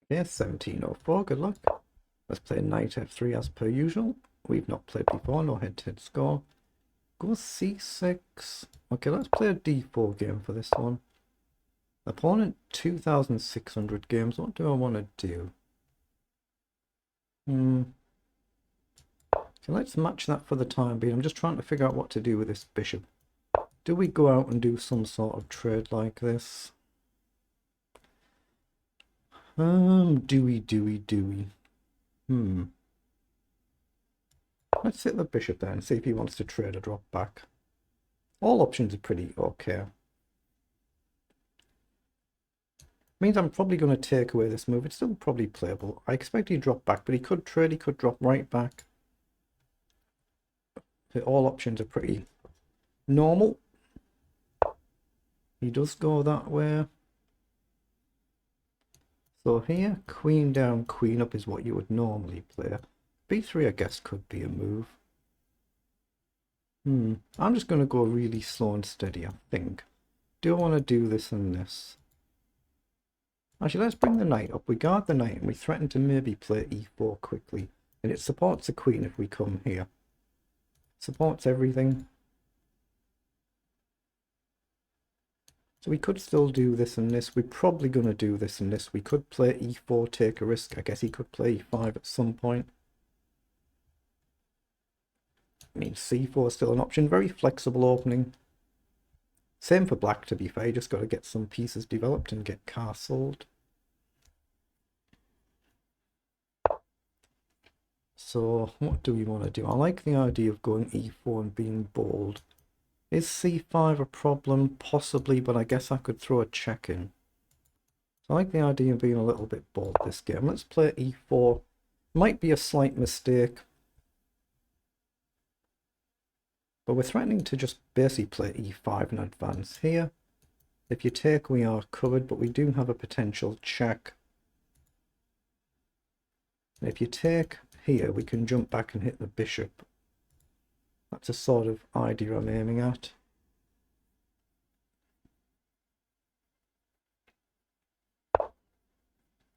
Yeah, 1704, good luck. Let's play knight f3 as per usual. We've not played before, no head-to-head score. Go c6. Okay, let's play a d4 game for this one. Opponent 2,600 games. What do I want to do? Okay, let's match that for the time being. I'm just trying to figure out what to do with this bishop. Do we go out and do some sort of trade like this? Do we? Let's hit the bishop there and see if he wants to trade a drop back. All options are pretty okay. Means I'm probably going to take away this move. It's still probably playable. I expect he'd drop back, but he could trade, he could drop right back. All options are pretty normal. He does go that way. So here, queen down, queen up is what you would normally play. b3, I guess, could be a move. I'm just going to go really slow and steady, I think. Do I want to do this and this? Actually, let's bring the knight up. We guard the knight and we threaten to maybe play e4 quickly. And it supports the queen if we come here. Supports everything. So we could still do this and this. We're probably going to do this and this. We could play e4, take a risk. I guess he could play e5 at some point. I mean, c4 is still an option. Very flexible opening. Same for black, to be fair. You just got to get some pieces developed and get castled. So what do we want to do? I like the idea of going e4 and being bold. Is c5 a problem? Possibly, but I guess I could throw a check in. So I like the idea of being a little bit bold this game. Let's play e4. Might be a slight mistake. But we're threatening to just basically play e5 in advance here. If you take, we are covered, but we do have a potential check. And if you take here, we can jump back and hit the bishop. That's a sort of idea I'm aiming at.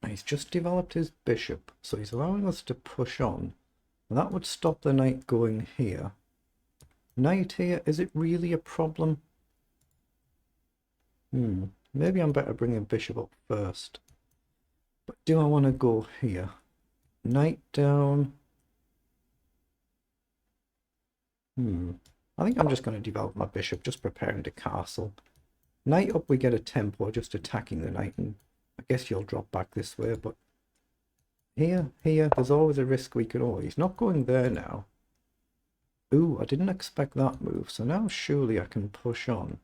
He's just developed his bishop, so he's allowing us to push on. And that would stop the knight going here. Knight here, is it really a problem? Maybe I'm better bringing bishop up first. But do I want to go here? Knight down. I think I'm just going to develop my bishop, just preparing to castle. Knight up, we get a tempo, just attacking the knight, and I guess you'll drop back this way, but here, there's always a risk we could always. He's not going there now. Ooh, I didn't expect that move, so now surely I can push on.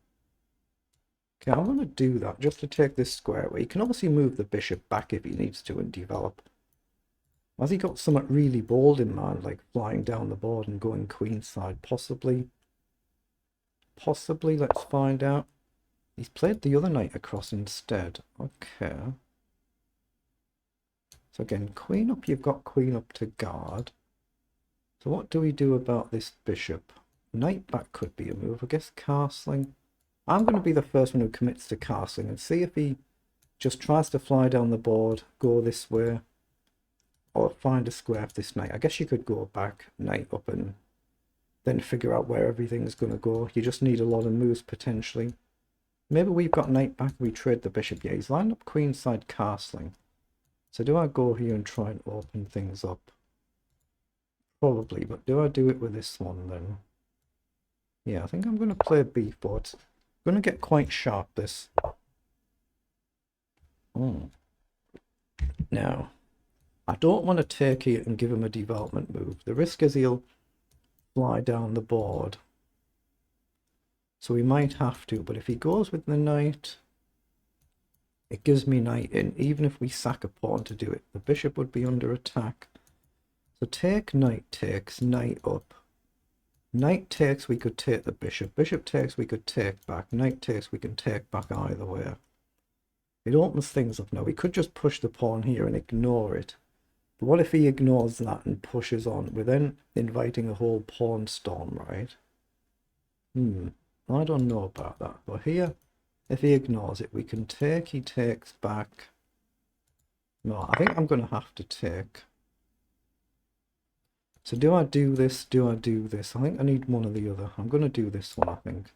Okay, I'm going to do that just to take this square away. He can obviously move the bishop back if he needs to and develop. Has he got something really bold in mind, like flying down the board and going queenside? Possibly. Possibly, let's find out. He's played the other knight across instead. Okay. So again, queen up, you've got queen up to guard. So what do we do about this bishop? Knight back could be a move. I guess castling. I'm going to be the first one who commits to castling and see if he just tries to fly down the board, go this way, or find a square for this knight. I guess you could go back, knight up, and then figure out where everything's going to go. You just need a lot of moves potentially. Maybe we've got knight back, we trade the bishop. Yeah, he's lined up queenside castling. So do I go here and try and open things up? Probably, but do I do it with this one then? Yeah, I think I'm going to play b4. It's going to get quite sharp, this. Now, I don't want to take it and give him a development move. The risk is he'll fly down the board. So we might have to, but if he goes with the knight, it gives me knight in. Even if we sack a pawn to do it, the bishop would be under attack. So take, knight takes, knight up. Knight takes, we could take the bishop. Bishop takes, we could take back. Knight takes, we can take back either way. It opens things up now. We could just push the pawn here and ignore it. But what if he ignores that and pushes on? We're then inviting a whole pawn storm, right? I don't know about that. But here, if he ignores it, we can take, he takes back. No, I think I'm going to have to take. So do I do this? Do I do this? I think I need one or the other. I'm going to do this one, I think.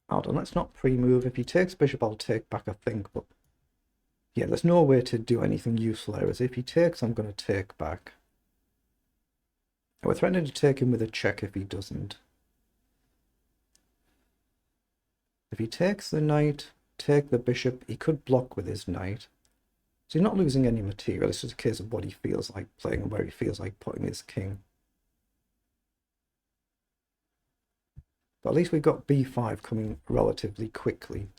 Hold on, let's not pre-move. If he takes bishop, I'll take back, I think. But yeah, there's no way to do anything useful there. As if he takes, I'm going to take back. We're threatening to take him with a check if he doesn't. If he takes the knight, take the bishop, he could block with his knight. So he's not losing any material. It's just a case of what he feels like playing and where he feels like putting his king. But at least we've got b5 coming relatively quickly.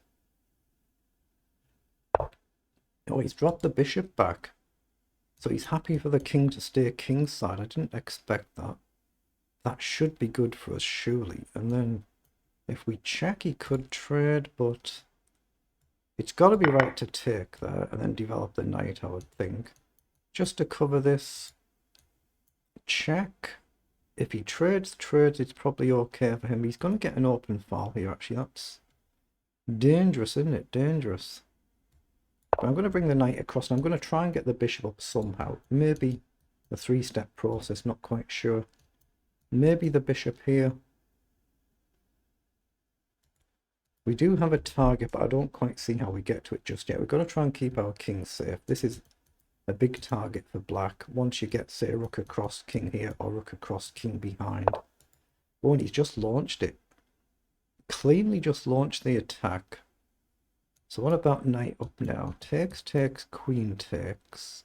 Oh, he's dropped the bishop back. So he's happy for the king to stay kingside. I didn't expect that. That should be good for us, surely. And then if we check, he could trade, but it's got to be right to take there and then develop the knight, I would think. Just to cover this, check. If he trades, it's probably okay for him. He's going to get an open file here, actually. That's dangerous, isn't it? Dangerous. But I'm going to bring the knight across, and I'm going to try and get the bishop up somehow. Maybe a three-step process, not quite sure. Maybe the bishop here. We do have a target, but I don't quite see how we get to it just yet. We've got to try and keep our king safe. This is a big target for black. Once you get, say, rook across, king here, or rook across, king behind. Oh, and he's just launched it. Cleanly just launched the attack. So what about knight up now? Takes, queen takes.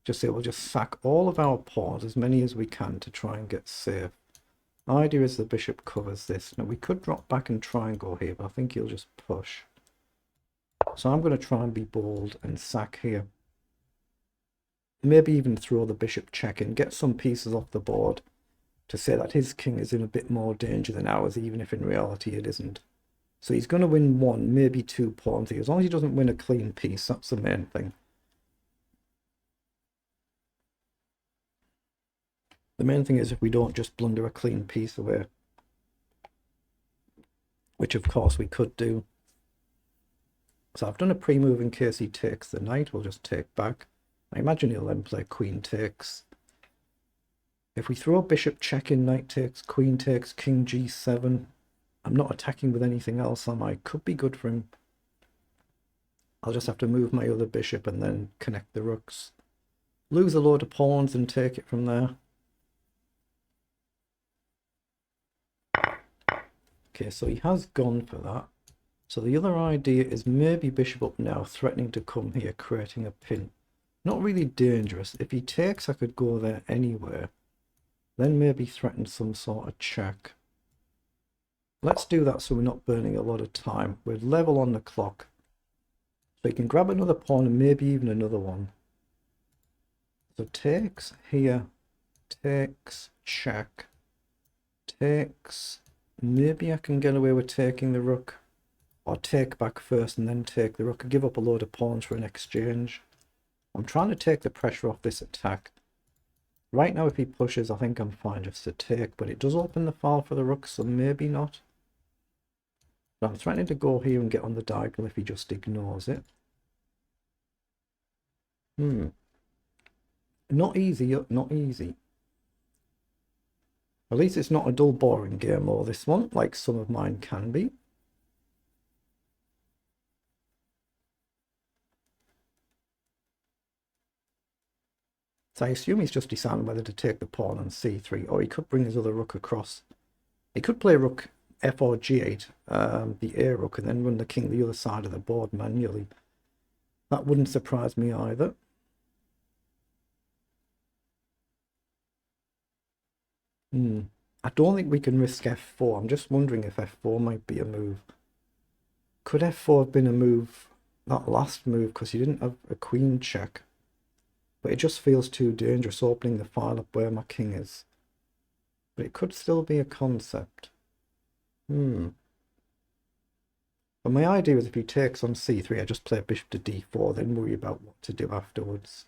Just say we'll just sack all of our pawns, as many as we can, to try and get safe. Idea is the bishop covers this. Now we could drop back and try and go here, but I think he'll just push. So I'm going to try and be bold and sack here. Maybe even throw the bishop check in, get some pieces off the board to say that his king is in a bit more danger than ours, even if in reality it isn't. So he's going to win one, maybe two pawns here. As long as he doesn't win a clean piece, that's the main thing. The main thing is if we don't just blunder a clean piece away. Which of course we could do. So I've done a pre-move in case he takes the knight. We'll just take back. I imagine he'll then play queen takes. If we throw bishop check in, knight takes, queen takes, king g7. I'm not attacking with anything else, am I? Could be good for him. I'll just have to move my other bishop and then connect the rooks. Lose a load of pawns and take it from there. Okay, so he has gone for that. So the other idea is maybe bishop up now, threatening to come here, creating a pin. Not really dangerous. If he takes, I could go there anywhere. Then maybe threaten some sort of check. Let's do that so we're not burning a lot of time. We're level on the clock. So he can grab another pawn and maybe even another one. So takes here, takes, check, takes. Maybe I can get away with taking the rook. Or take back first and then take the rook and give up a load of pawns for an exchange. I'm trying to take the pressure off this attack. Right now if he pushes, I think I'm fine just to take. But it does open the file for the rook, so maybe not. But I'm threatening to go here and get on the diagonal if he just ignores it. Not easy, not easy. At least it's not a dull, boring game, or this one, like some of mine can be. So I assume he's just deciding whether to take the pawn on c3, or he could bring his other rook across. He could play rook f or g8, the a rook, and then run the king the other side of the board manually. That wouldn't surprise me either. I don't think we can risk f4. I'm just wondering if f4 might be a move. Could f4 have been a move, that last move, because he didn't have a queen check? But it just feels too dangerous opening the file up where my king is. But it could still be a concept. But my idea is if he takes on c3, I just play bishop to d4, then worry about what to do afterwards.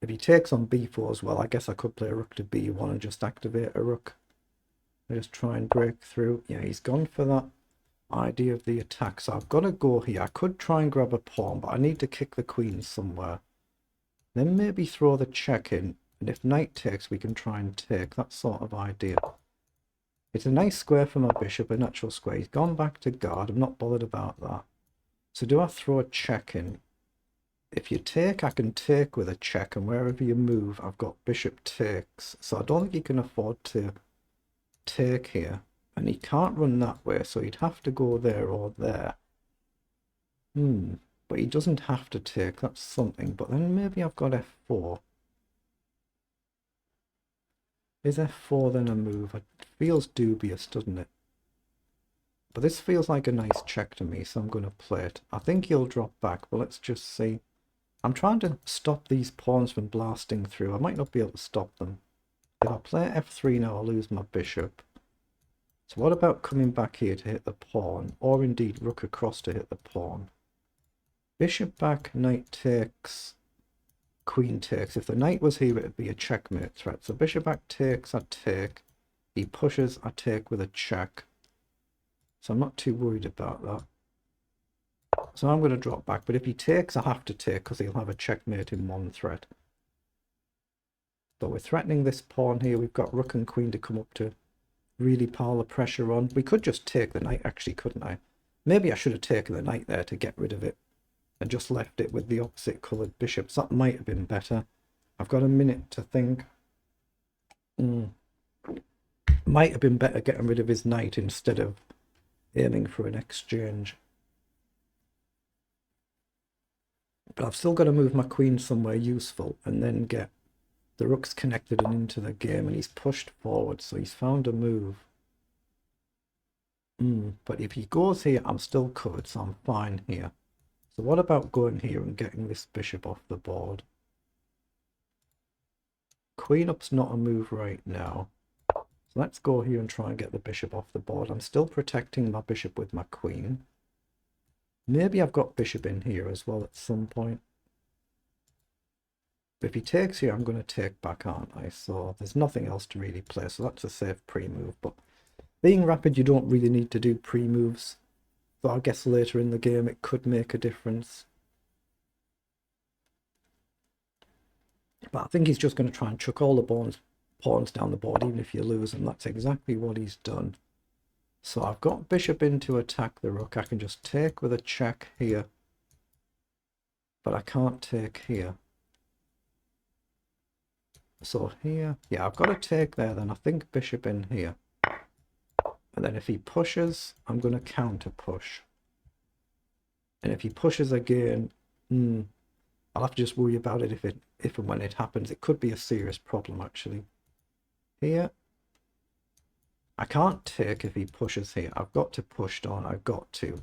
If he takes on b4 as well, I guess I could play a rook to b1 and just activate a rook. I just try and break through. Yeah, he's gone for that. idea of the attack. So I've got to go here. I could try and grab a pawn, but I need to kick the queen somewhere. Then maybe throw the check in. And if knight takes, we can try and take. That sort of idea. It's a nice square for my bishop, a natural square. He's gone back to guard. I'm not bothered about that. So do I throw a check in? If you take, I can take with a check, and wherever you move, I've got bishop takes. So I don't think he can afford to take here. And he can't run that way, so he'd have to go there or there. But he doesn't have to take, that's something. But then maybe I've got f4. Is f4 then a move? It feels dubious, doesn't it? But this feels like a nice check to me, so I'm going to play it. I think he'll drop back, but let's just see. I'm trying to stop these pawns from blasting through. I might not be able to stop them. If I play f3 now, I'll lose my bishop. So what about coming back here to hit the pawn, or indeed rook across to hit the pawn? Bishop back, knight takes, queen takes. If the knight was here, it would be a checkmate threat. So bishop back takes, I take. He pushes, I take with a check. So I'm not too worried about that. So I'm going to drop back, but if he takes, I have to take because he'll have a checkmate in one threat. So we're threatening this pawn here. We've got rook and queen to come up to really pile the pressure on. We could just take the knight, actually, couldn't I? Maybe I should have taken the knight there to get rid of it and just left it with the opposite coloured bishops. That might have been better. I've got a minute to think. Might have been better getting rid of his knight instead of aiming for an exchange. But I've still got to move my queen somewhere useful and then get the rooks connected and into the game, and he's pushed forward, so he's found a move. But if he goes here, I'm still covered, so I'm fine here. So what about going here and getting this bishop off the board? Queen up's not a move right now. So let's go here and try and get the bishop off the board. I'm still protecting my bishop with my queen. Maybe I've got bishop in here as well at some point. But if he takes here, I'm going to take back, aren't I? So there's nothing else to really play. So that's a safe pre-move. But being rapid, you don't really need to do pre-moves. So I guess later in the game, it could make a difference. But I think he's just going to try and chuck all the pawns down the board, even if you lose. And that's exactly what he's done. So I've got bishop in to attack the rook. I can just take with a check here. But I can't take here. So here, yeah, I've got to take there then. I think bishop in here. And then if he pushes, I'm going to counter push. And if he pushes again, I'll have to just worry about it if and when it happens. It could be a serious problem, actually. Here, I can't take if he pushes here. I've got to push on. I've got to.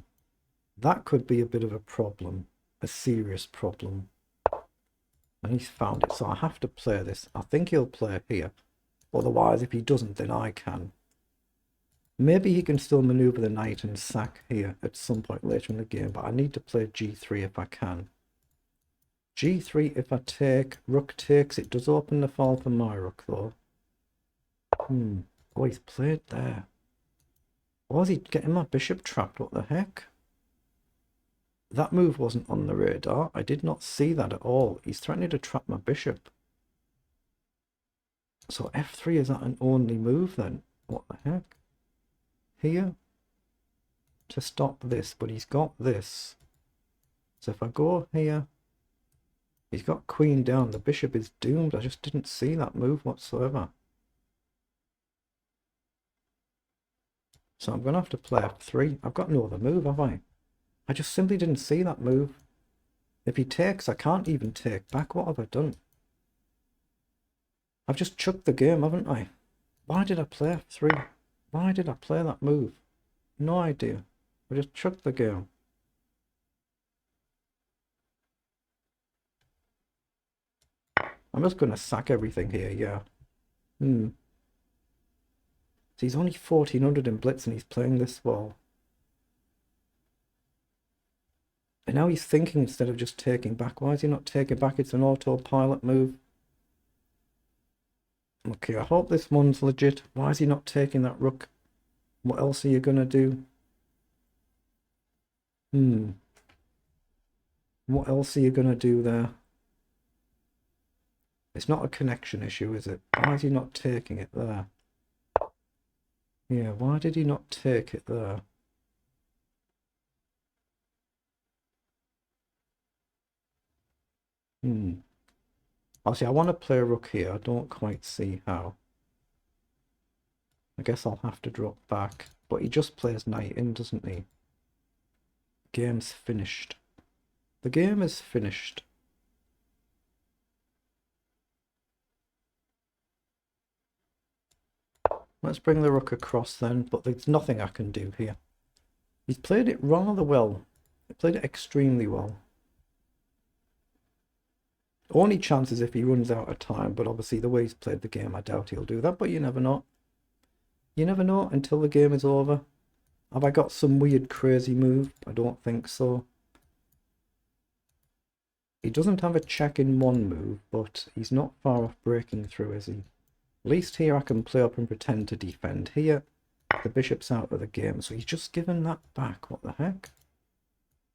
That could be a bit of a problem, a serious problem. And he's found it, so I have to play this. I think he'll play here. Otherwise, if he doesn't, then I can. Maybe he can still maneuver the knight and sack here at some point later in the game, but I need to play g3 if I can. g3 if I take, rook takes. It does open the fall for my rook, though. Oh, he's played there. Was he getting my bishop trapped? What the heck? That move wasn't on the radar. I did not see that at all. He's threatening to trap my bishop. So f3 is that an only move then? What the heck? Here? To stop this, but he's got this. So if I go here, he's got queen down. The bishop is doomed. I just didn't see that move whatsoever. So I'm going to have to play f3. I've got no other move, have I? I just simply didn't see that move. If he takes, I can't even take back. What have I done? I've just chucked the game, haven't I? Why did I play f3? Why did I play that move? No idea. I just chucked the game. I'm just going to sack everything here, yeah. So he's only 1400 in blitz and he's playing this well. And now he's thinking instead of just taking back. Why is he not taking back? It's an autopilot move. Okay, I hope this one's legit. Why is he not taking that rook? What else are you going to do? What else are you going to do there? It's not a connection issue, is it? Why is he not taking it there? Yeah, why did he not take it there? Obviously, I want to play a rook here. I don't quite see how. I guess I'll have to drop back. But he just plays knight in, doesn't he? Game's finished. The game is finished. Let's bring the rook across then, but there's nothing I can do here. He's played it rather well. He played it extremely well. Only chance is if he runs out of time, but obviously the way he's played the game, I doubt he'll do that, but you never know. You never know until the game is over. Have I got some weird crazy move? I don't think so. He doesn't have a check in one move, but he's not far off breaking through, is he? At least here I can play up and pretend to defend. Here, the bishop's out of the game, so he's just given that back. What the heck?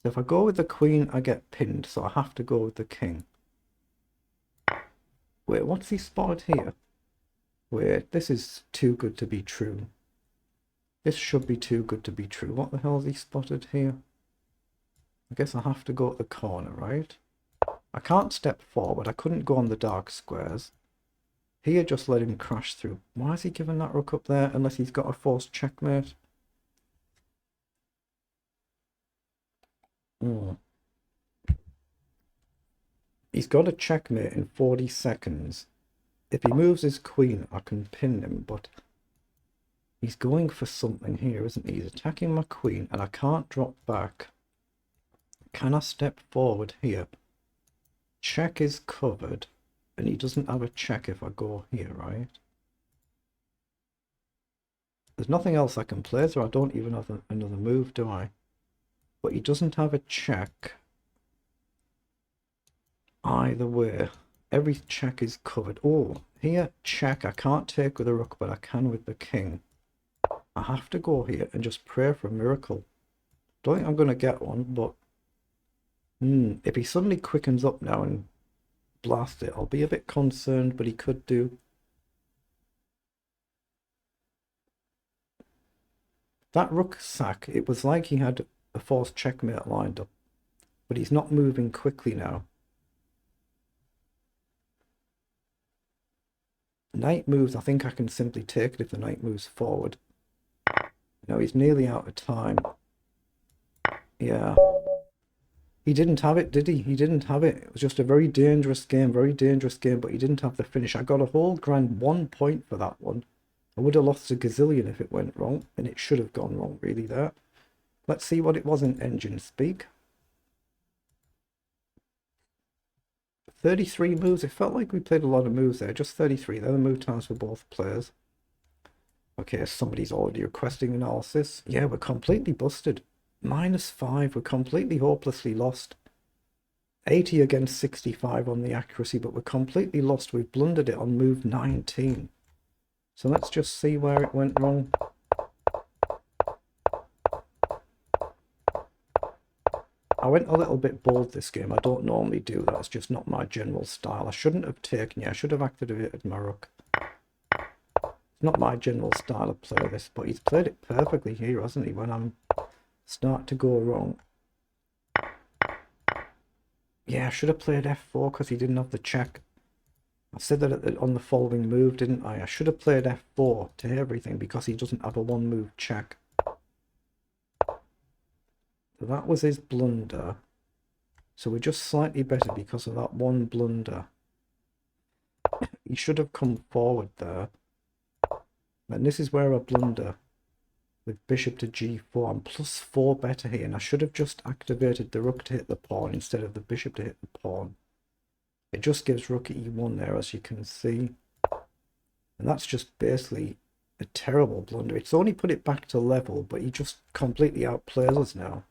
So if I go with the queen, I get pinned, so I have to go with the king. Wait, what's he spotted here? Wait, this is too good to be true. This should be too good to be true. What the hell has he spotted here? I guess I have to go at the corner, right? I can't step forward. I couldn't go on the dark squares. Here, just let him crash through. Why is he giving that rook up there unless he's got a forced checkmate? He's got a checkmate in 40 seconds. If he moves his queen, I can pin him, but he's going for something here, isn't he? He's attacking my queen, and I can't drop back. Can I step forward here? Check is covered, and he doesn't have a check if I go here, right? There's nothing else I can play, so I don't even have another move, do I? But he doesn't have a check. Either way, every check is covered. Oh, here, check. I can't take with a rook, but I can with the king. I have to go here and just pray for a miracle. Don't think I'm going to get one, but if he suddenly quickens up now and blasts it, I'll be a bit concerned, but he could do. That rook sack, it was like he had a forced checkmate lined up, but he's not moving quickly now. Knight moves, I think I can simply take it if the knight moves forward. No, he's nearly out of time. Yeah. He didn't have it, did he? He didn't have it. It was just a very dangerous game, but he didn't have the finish. I got a whole grand 1 point for that one. I would have lost a gazillion if it went wrong, and it should have gone wrong, really, there. Let's see what it was in engine speak. 33 moves. It felt like we played a lot of moves there. Just 33. They're the move times for both players. Okay, somebody's already requesting analysis. Yeah, we're completely busted. -5. We're completely hopelessly lost. 80 against 65 on the accuracy, but we're completely lost. We've blundered it on move 19. So let's just see where it went wrong. I went a little bit bold this game. I don't normally do that. It's just not my general style. I shouldn't have taken it. I should have activated my rook. It's not my general style of play this, but he's played it perfectly here, hasn't he? When I'm start to go wrong. Yeah, I should have played f4 because he didn't have the check. I said that on the following move, didn't I? I should have played f4 to everything because he doesn't have a one move check. So that was his blunder. So we're just slightly better because of that one blunder. He should have come forward there. And this is where I blunder. With bishop to g4. I'm +4 better here. And I should have just activated the rook to hit the pawn instead of the bishop to hit the pawn. It just gives rook e1 there, as you can see. And that's just basically a terrible blunder. It's only put it back to level, but he just completely outplays us now.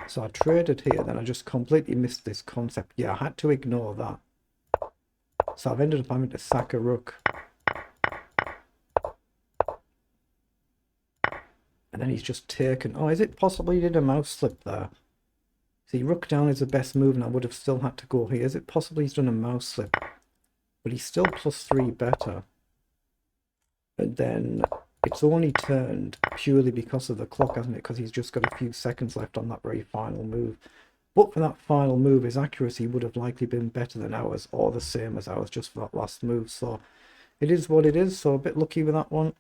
So I traded here, then I just completely missed this concept. Yeah, I had to ignore that. So I've ended up having to sack a rook. And then he's just taken. Oh, is it possible he did a mouse slip there? See, rook down is the best move, and I would have still had to go here. Is it possible he's done a mouse slip? But he's still +3 better. And then it's only turned purely because of the clock, hasn't it? Because he's just got a few seconds left on that very final move. But for that final move, his accuracy would have likely been better than ours, or the same as ours, just for that last move. So it is what it is. So a bit lucky with that one.